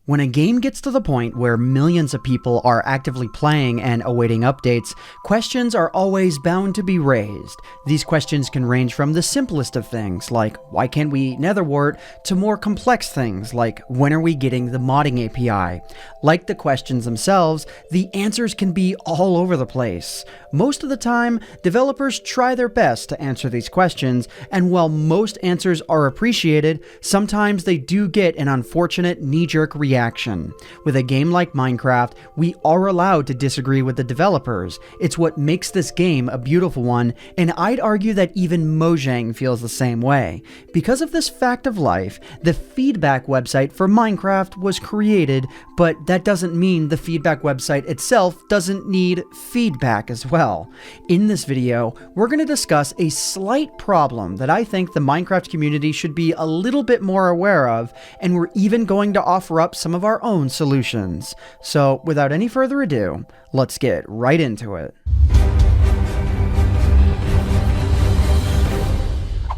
When a game gets to the point where millions of people are actively playing and awaiting updates, questions are always bound to be raised. These questions can range from the simplest of things, like why can't we netherwart, to more complex things, like when are we getting the modding API? Like the questions themselves, the answers can be all over the place. Most of the time, developers try their best to answer these questions, and while most answers are appreciated, sometimes they do get an unfortunate knee-jerk reaction. With a game like Minecraft, we are allowed to disagree with the developers. It's what makes this game a beautiful one, and I'd argue that even Mojang feels the same way. Because of this fact of life, the feedback website for Minecraft was created, but that doesn't mean the feedback website itself doesn't need feedback as well. In this video, we're going to discuss a slight problem that I think the Minecraft community should be a little bit more aware of, and we're even going to offer up some of our own solutions. So without any further ado, let's get right into it.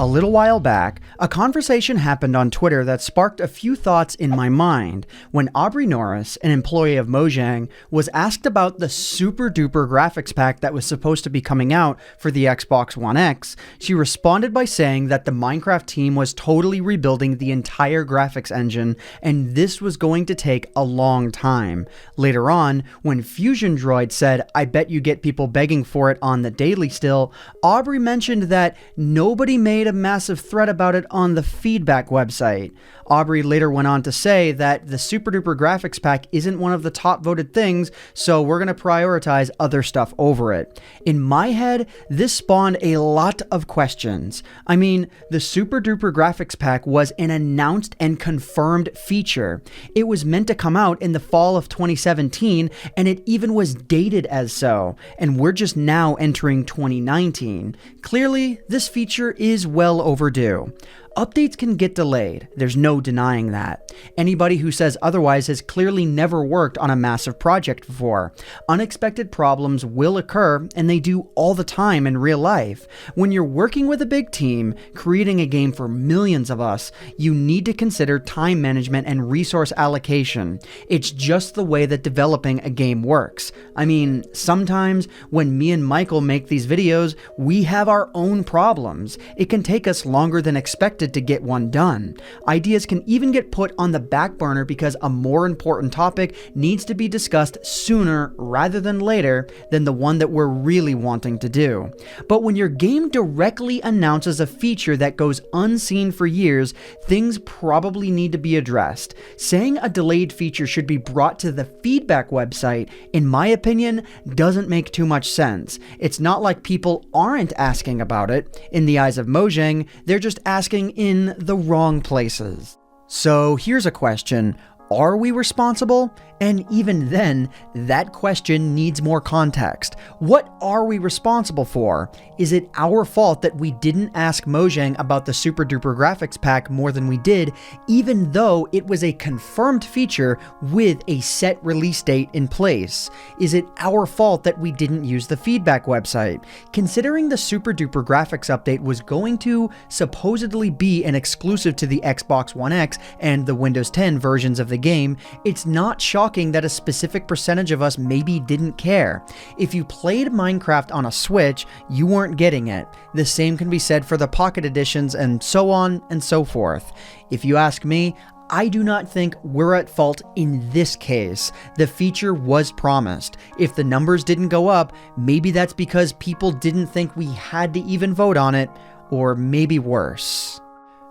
A little while back, a conversation happened on Twitter that sparked a few thoughts in my mind when Aubrey Norris, an employee of Mojang, was asked about the super duper graphics pack that was supposed to be coming out for the Xbox One X. She responded by saying that the Minecraft team was totally rebuilding the entire graphics engine, and this was going to take a long time. Later on, when Fusion Droid said, "I bet you get people begging for it on the daily still," Aubrey mentioned that nobody made a massive thread about it on the feedback website. Aubrey later went on to say that the super duper graphics pack isn't one of the top voted things, so we're going to prioritize other stuff over it. In my head, this spawned a lot of questions. I mean, the super duper graphics pack was an announced and confirmed feature. It was meant to come out in the fall of 2017, and it even was dated as so, and we're just now entering 2019. Clearly, this feature is well overdue. Updates can get delayed, there's no denying that. Anybody who says otherwise has clearly never worked on a massive project before. Unexpected problems will occur, and they do all the time in real life. When you're working with a big team, creating a game for millions of us, you need to consider time management and resource allocation. It's just the way that developing a game works. I mean, sometimes when me and Michael make these videos, we have our own problems. It can take us longer than expected to get one done. Ideas can even get put on the back burner because a more important topic needs to be discussed sooner rather than later than the one that we're really wanting to do. But when your game directly announces a feature that goes unseen for years, things probably need to be addressed. Saying a delayed feature should be brought to the feedback website, in my opinion, doesn't make too much sense. It's not like people aren't asking about it. In the eyes of Mojang, they're just asking in the wrong places. So here's a question. Are we responsible? And even then, that question needs more context. What are we responsible for? Is it our fault that we didn't ask Mojang about the super duper graphics pack more than we did, even though it was a confirmed feature with a set release date in place? Is it our fault that we didn't use the feedback website? Considering the super duper graphics update was going to supposedly be an exclusive to the Xbox One X and the Windows 10 versions of the game, it's not shocking that a specific percentage of us maybe didn't care. If you played Minecraft on a Switch, you weren't getting it. The same can be said for the Pocket Editions and so on and so forth. If you ask me, I do not think we're at fault in this case. The feature was promised. If the numbers didn't go up, maybe that's because people didn't think we had to even vote on it, or maybe worse.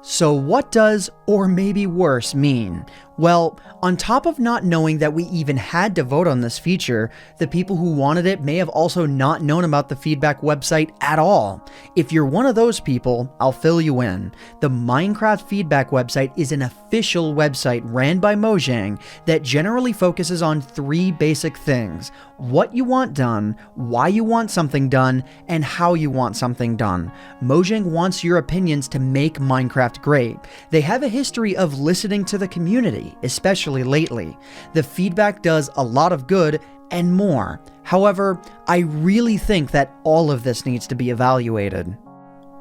So what does "or maybe worse" mean? Well, on top of not knowing that we even had to vote on this feature, the people who wanted it may have also not known about the feedback website at all. If you're one of those people, I'll fill you in. The Minecraft feedback website is an official website ran by Mojang that generally focuses on three basic things: what you want done, why you want something done, and how you want something done. Mojang wants your opinions to make Minecraft great. They have a history of listening to the community, especially lately. The feedback does a lot of good and more. However, I really think that all of this needs to be evaluated.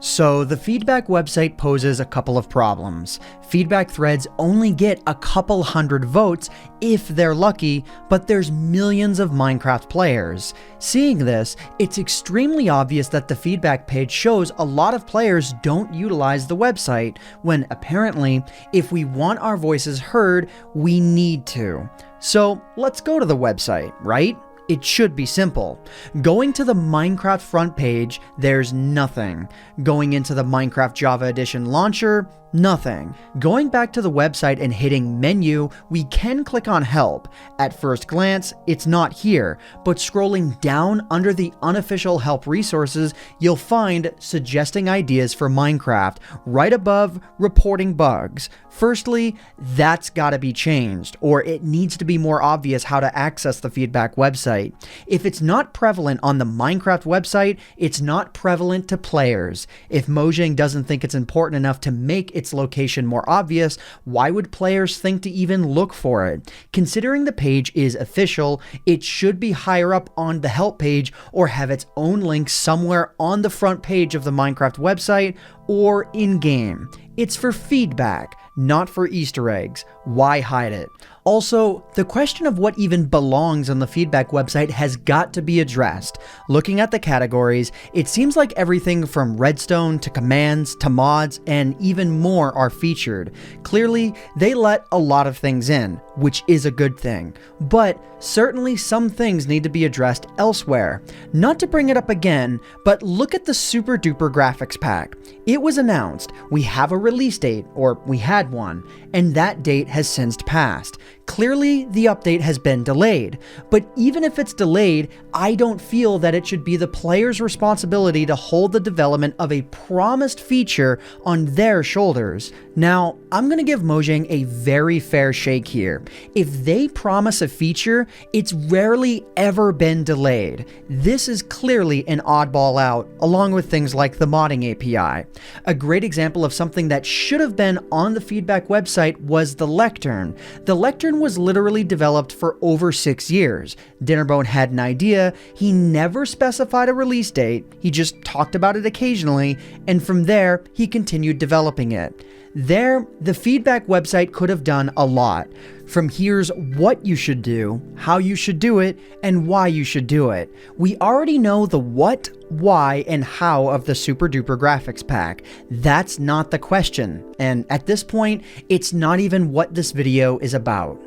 So the feedback website poses a couple of problems. Feedback threads only get a couple hundred votes if they're lucky, but there's millions of Minecraft players. Seeing this, it's extremely obvious that the feedback page shows a lot of players don't utilize the website, when apparently, if we want our voices heard, we need to. So let's go to the website, right? It should be simple. Going to the Minecraft front page, there's nothing. Going into the Minecraft Java Edition launcher, nothing. Going back to the website and hitting menu, we can click on help. At first glance, it's not here, but scrolling down under the unofficial help resources, you'll find suggesting ideas for Minecraft, right above reporting bugs. Firstly, that's gotta be changed, or it needs to be more obvious how to access the feedback website. If it's not prevalent on the Minecraft website, it's not prevalent to players. If Mojang doesn't think it's important enough to make its location more obvious, why would players think to even look for it? Considering the page is official, it should be higher up on the help page or have its own link somewhere on the front page of the Minecraft website or in-game. It's for feedback, not for Easter eggs. Why hide it? Also, the question of what even belongs on the feedback website has got to be addressed. Looking at the categories, it seems like everything from redstone to commands to mods and even more are featured. Clearly, they let a lot of things in, which is a good thing. But certainly some things need to be addressed elsewhere. Not to bring it up again, but look at the super duper graphics pack. It was announced, we have a release date, or we had one, and that date has since passed. Clearly, the update has been delayed, but even if it's delayed, I don't feel that it should be the player's responsibility to hold the development of a promised feature on their shoulders. Now, I'm gonna give Mojang a very fair shake here. If they promise a feature, it's rarely ever been delayed. This is clearly an oddball out, along with things like the modding API. A great example of something that should have been on the feedback website was the lectern. The lectern was literally developed for over 6 years. Dinnerbone had an idea, he never specified a release date, he just talked about it occasionally, and from there, he continued developing it. There, the feedback website could have done a lot. From here's what you should do, how you should do it, and why you should do it. We already know the what, why, and how of the super duper graphics pack. That's not the question, and at this point, it's not even what this video is about.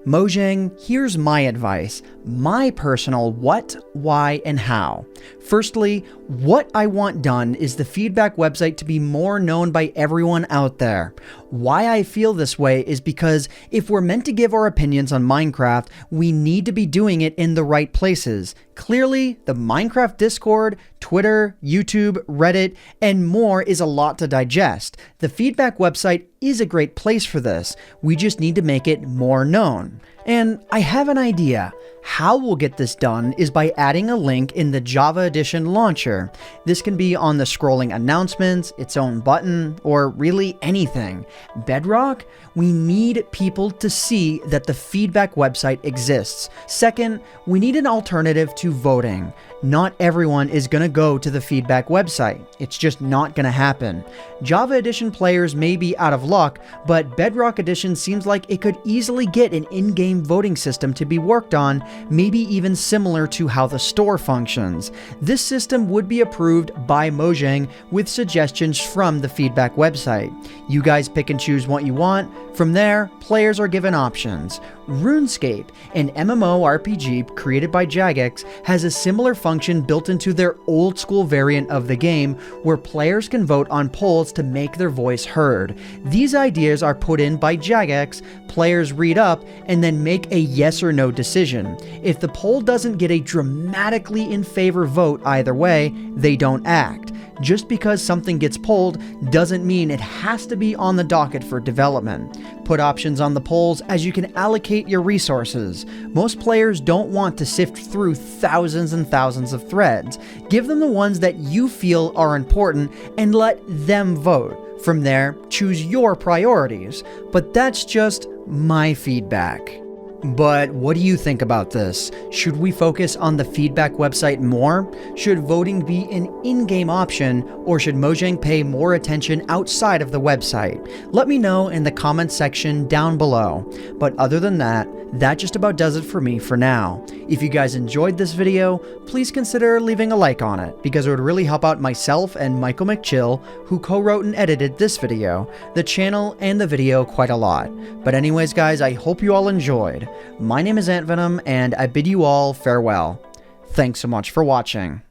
Mojang, here's my advice, my personal what, why, and how. Firstly, what I want done is the feedback website to be more known by everyone out there. Why I feel this way is because if we're meant to give our opinions on Minecraft, we need to be doing it in the right places. Clearly, the Minecraft Discord, Twitter, YouTube, Reddit, and more is a lot to digest. The feedback website is a great place for this. We just need to make it more known. And I have an idea. How we'll get this done is by adding a link in the Java Edition launcher. This can be on the scrolling announcements, its own button, or really anything. Bedrock? We need people to see that the feedback website exists. Second, we need an alternative to voting. Not everyone is going to go to the feedback website. It's just not going to happen. Java Edition players may be out of luck, but Bedrock Edition seems like it could easily get an in-game voting system to be worked on, maybe even similar to how the store functions. This system would be approved by Mojang with suggestions from the feedback website. You guys pick and choose what you want. From there, players are given options. RuneScape, an MMORPG created by Jagex, has a similar function built into their old school variant of the game where players can vote on polls to make their voice heard. These ideas are put in by Jagex, players read up, and then make a yes or no decision. If the poll doesn't get a dramatically in favor vote either way, they don't act. Just because something gets polled doesn't mean it has to be on the docket for development. Put options on the polls as you can allocate your resources. Most players don't want to sift through thousands and thousands of threads. Give them the ones that you feel are important and let them vote. From there, choose your priorities. But that's just my feedback. But what do you think about this? Should we focus on the feedback website more? Should voting be an in-game option, or should Mojang pay more attention outside of the website? Let me know in the comments section down below. But other than that, that just about does it for me for now. If you guys enjoyed this video, please consider leaving a like on it, because it would really help out myself and Michaelmcchill, who co-wrote and edited this video, the channel, and the video quite a lot. But anyways guys, I hope you all enjoyed. My name is AntVenom, and I bid you all farewell. Thanks so much for watching.